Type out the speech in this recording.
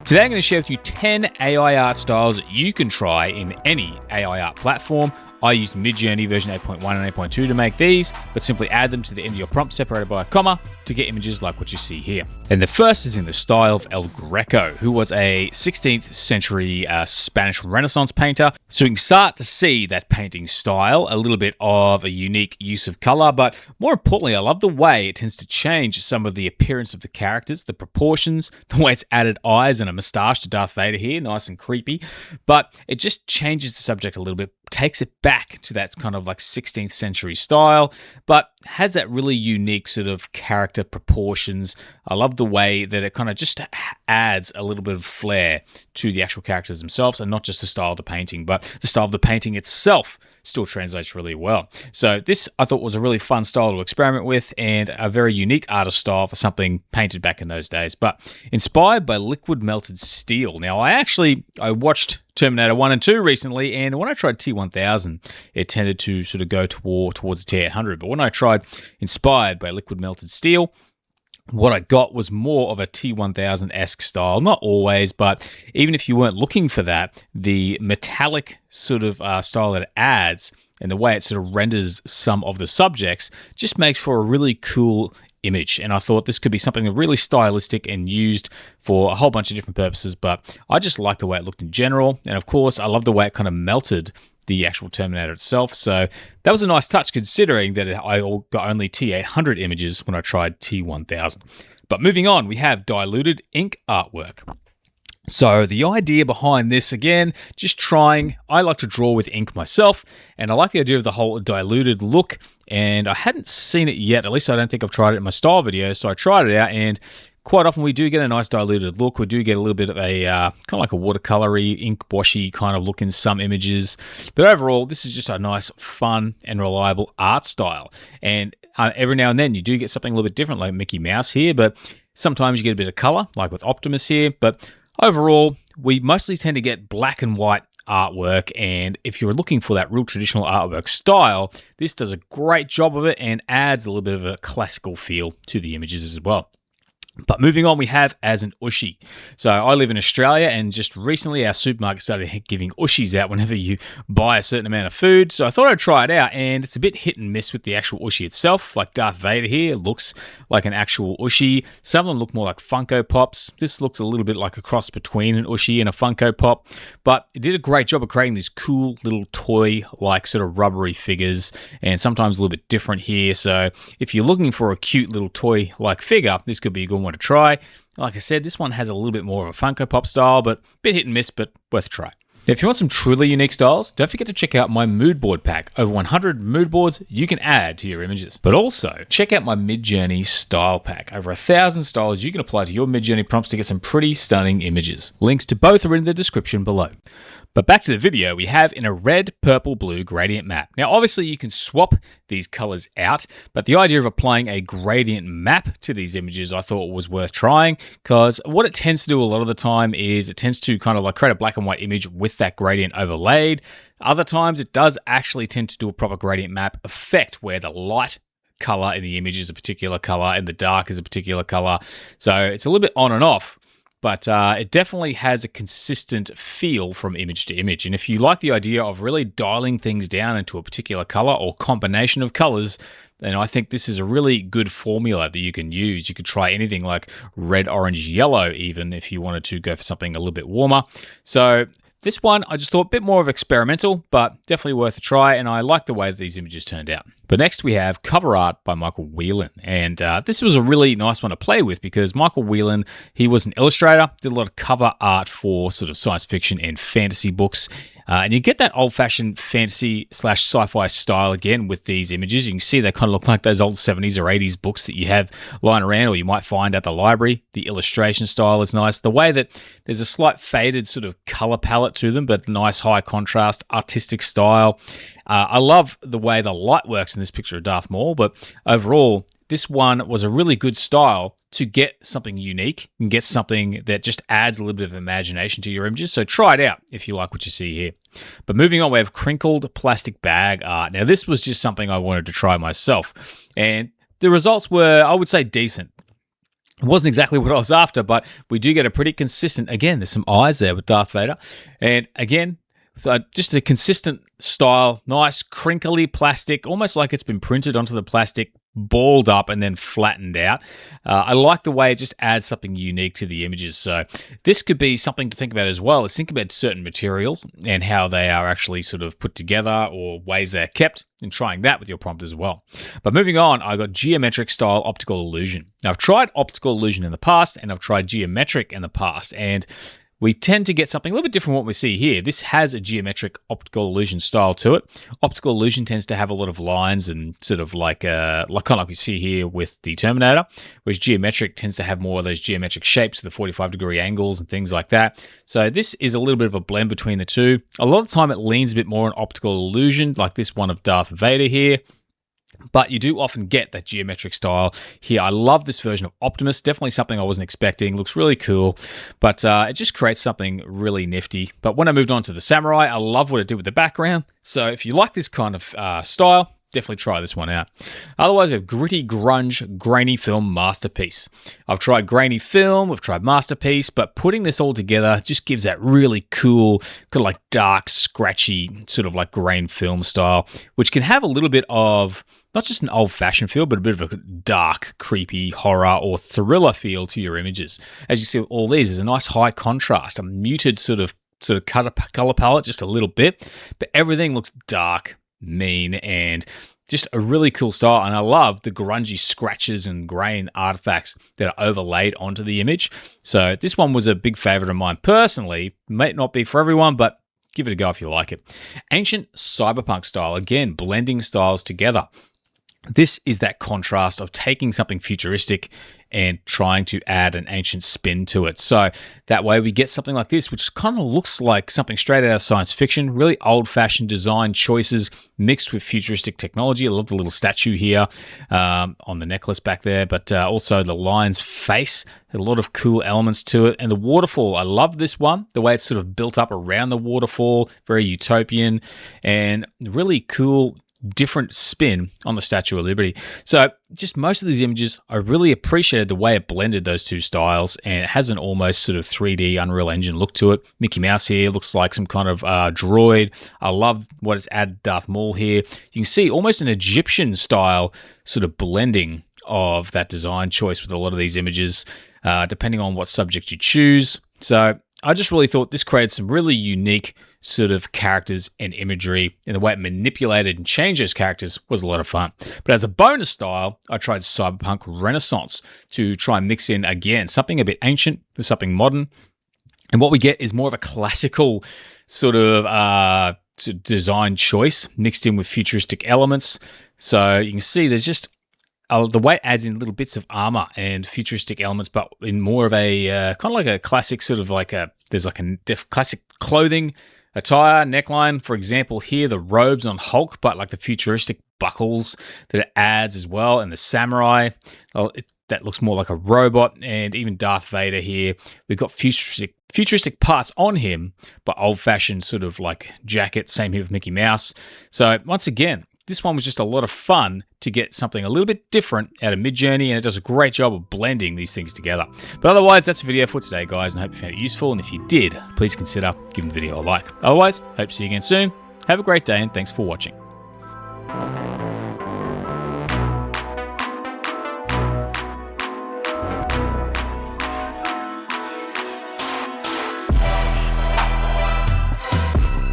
Today I'm going to share with you 10 AI art styles that you can try in any AI art platform. I used Midjourney version 8.1 and 8.2 to make these, but simply add them to the end of your prompt separated by a comma to get images like what you see here. And the first is in the style of El Greco, who was a 16th century Spanish Renaissance painter. So you can start to see that painting style, a little bit of a unique use of color, but more importantly, I love the way it tends to change some of the appearance of the characters, the proportions, the way it's added eyes and a mustache to Darth Vader here, nice and creepy, but it just changes the subject a little bit, takes it back to that kind of like 16th century style, but has that really unique sort of character proportions. I love the way that it kind of just adds a little bit of flair to the actual characters themselves, and not just the style of the painting, but the style of the painting itself still translates really well. So this I thought was a really fun style to experiment with, and a very unique artist style for something painted back in those days, but inspired by liquid melted steel. Now I watched Terminator 1 and 2 recently, and when I tried T1000, it tended to sort of go towards the T800, but when I tried inspired by liquid melted steel, what I got was more of a T1000-esque style. Not always, but even if you weren't looking for that, the metallic sort of style that it adds and the way it sort of renders some of the subjects just makes for a really cool image. And I thought this could be something really stylistic and used for a whole bunch of different purposes, but I just like the way it looked in general. And of course, I love the way it kind of melted the actual Terminator itself. So that was a nice touch, considering that I got only T800 images when I tried T1000. But moving on, we have diluted ink artwork. So the idea behind this, again, just trying, I like to draw with ink myself, and I like the idea of the whole diluted look, and I hadn't seen it yet, at least I don't think I've tried it in my style video, so I tried it out, and quite often we do get a nice diluted look. We do get a little bit of a kind of like a watercolory, ink washy kind of look in some images. But overall, this is just a nice, fun, and reliable art style. And every now and then you do get something a little bit different, like Mickey Mouse here, but sometimes you get a bit of color, like with Optimus here. But overall, we mostly tend to get black and white artwork, and if you're looking for that real traditional artwork style, this does a great job of it and adds a little bit of a classical feel to the images as well. But moving on, we have as an Ooshie. So I live in Australia, and just recently our supermarket started giving Ooshies out whenever you buy a certain amount of food. So I thought I'd try it out, and it's a bit hit and miss with the actual Ooshie itself. Like Darth Vader here looks like an actual Ooshie. Some of them look more like Funko Pops. This looks a little bit like a cross between an Ooshie and a Funko Pop. But it did a great job of creating these cool little toy-like sort of rubbery figures, and sometimes a little bit different here. So if you're looking for a cute little toy-like figure, this could be a good one to try. Like I said, this one has a little bit more of a Funko Pop style, but a bit hit and miss, but worth a try. Now, if you want some truly unique styles, don't forget to check out my mood board pack. Over 100 mood boards you can add to your images. But also, check out my Midjourney style pack. Over 1,000 styles you can apply to your Midjourney prompts to get some pretty stunning images. Links to both are in the description below. But back to the video, we have in a red, purple, blue gradient map. Now, obviously, you can swap these colors out, but the idea of applying a gradient map to these images I thought was worth trying, because what it tends to do a lot of the time is it tends to kind of like create a black and white image with that gradient overlaid. Other times, it does actually tend to do a proper gradient map effect where the light color in the image is a particular color and the dark is a particular color. So it's a little bit on and off. But it definitely has a consistent feel from image to image. And if you like the idea of really dialing things down into a particular color or combination of colors, then I think this is a really good formula that you can use. You could try anything like red, orange, yellow, even if you wanted to go for something a little bit warmer. So this one, I just thought a bit more of experimental, but definitely worth a try, and I like the way that these images turned out. But next we have cover art by Micheal Whelan, and this was a really nice one to play with because Micheal Whelan, he was an illustrator, did a lot of cover art for sort of science fiction and fantasy books. And you get that old-fashioned fantasy/sci-fi style again with these images. You can see they kind of look like those old 70s or 80s books that you have lying around or you might find at the library. The illustration style is nice. The way that there's a slight faded sort of color palette to them, but nice high contrast, artistic style. I love the way the light works in this picture of Darth Maul, but overall, this one was a really good style to get something unique and get something that just adds a little bit of imagination to your images. So try it out if you like what you see here. But moving on, we have crinkled plastic bag art. Now, this was just something I wanted to try myself, and the results were, I would say, decent. It wasn't exactly what I was after, but we do get a pretty consistent, again, there's some eyes there with Darth Vader. And again, so just a consistent style, nice crinkly plastic, almost like it's been printed onto the plastic, balled up and then flattened out. I like the way it just adds something unique to the images. So this could be something to think about as well, is think about certain materials and how they are actually sort of put together or ways they're kept, and trying that with your prompt as well. But moving on, I got geometric style optical illusion. Now I've tried optical illusion in the past and I've tried geometric in the past, and we tend to get something a little bit different from what we see here. This has a geometric optical illusion style to it. Optical illusion tends to have a lot of lines and sort of like kind of like we see here with the Terminator, whereas geometric tends to have more of those geometric shapes, the 45-degree angles and things like that. So this is a little bit of a blend between the two. A lot of the time it leans a bit more on optical illusion, like this one of Darth Vader here. But you do often get that geometric style here. I love this version of Optimus. Definitely something I wasn't expecting. Looks really cool, but it just creates something really nifty. But when I moved on to the Samurai, I love what it did with the background. So if you like this kind of style, definitely try this one out. Otherwise, we have Gritty Grunge Grainy Film Masterpiece. I've tried Grainy Film, we've tried Masterpiece, but putting this all together just gives that really cool, kind of like dark, scratchy, sort of like grain film style, which can have a little bit of not just an old-fashioned feel, but a bit of a dark, creepy, horror or thriller feel to your images. As you see with all these, there's a nice high contrast, a muted sort of color palette, just a little bit, but everything looks dark, mean, and just a really cool style. And I love the grungy scratches and grain artifacts that are overlaid onto the image. So this one was a big favorite of mine personally. Might not be for everyone, but give it a go if you like it. Ancient cyberpunk style, again, blending styles together. This is that contrast of taking something futuristic and trying to add an ancient spin to it. So that way we get something like this, which kind of looks like something straight out of science fiction, really old-fashioned design choices mixed with futuristic technology. I love the little statue here on the necklace back there, but also the lion's face. A lot of cool elements to it. And the waterfall, I love this one, the way it's sort of built up around the waterfall, very utopian and really cool, different spin on the Statue of Liberty. So just most of these images, I really appreciated the way it blended those two styles, and it has an almost sort of 3D Unreal Engine look to it. Mickey Mouse here looks like some kind of droid. I love what it's added Darth Maul here. You can see almost an Egyptian style sort of blending of that design choice with a lot of these images, depending on what subject you choose. So I just really thought this created some really unique sort of characters and imagery, and the way it manipulated and changed those characters was a lot of fun. But as a bonus style, I tried Cyberpunk-Renassiance to try and mix in, again, something a bit ancient with something modern. And what we get is more of a classical sort of design choice mixed in with futuristic elements. So you can see there's just the way it adds in little bits of armor and futuristic elements, but in more of a kind of like a classic sort of like there's like a classic clothing attire, neckline, for example, here, the robes on Hulk, but like the futuristic buckles that it adds as well, and the samurai, that looks more like a robot, and even Darth Vader here. We've got futuristic parts on him, but old-fashioned sort of like jacket, same here with Mickey Mouse. So once again, this one was just a lot of fun to get something a little bit different out of Midjourney, and it does a great job of blending these things together. But otherwise, that's the video for today, guys, and I hope you found it useful. And if you did, please consider giving the video a like. Otherwise, hope to see you again soon. Have a great day, and thanks for watching.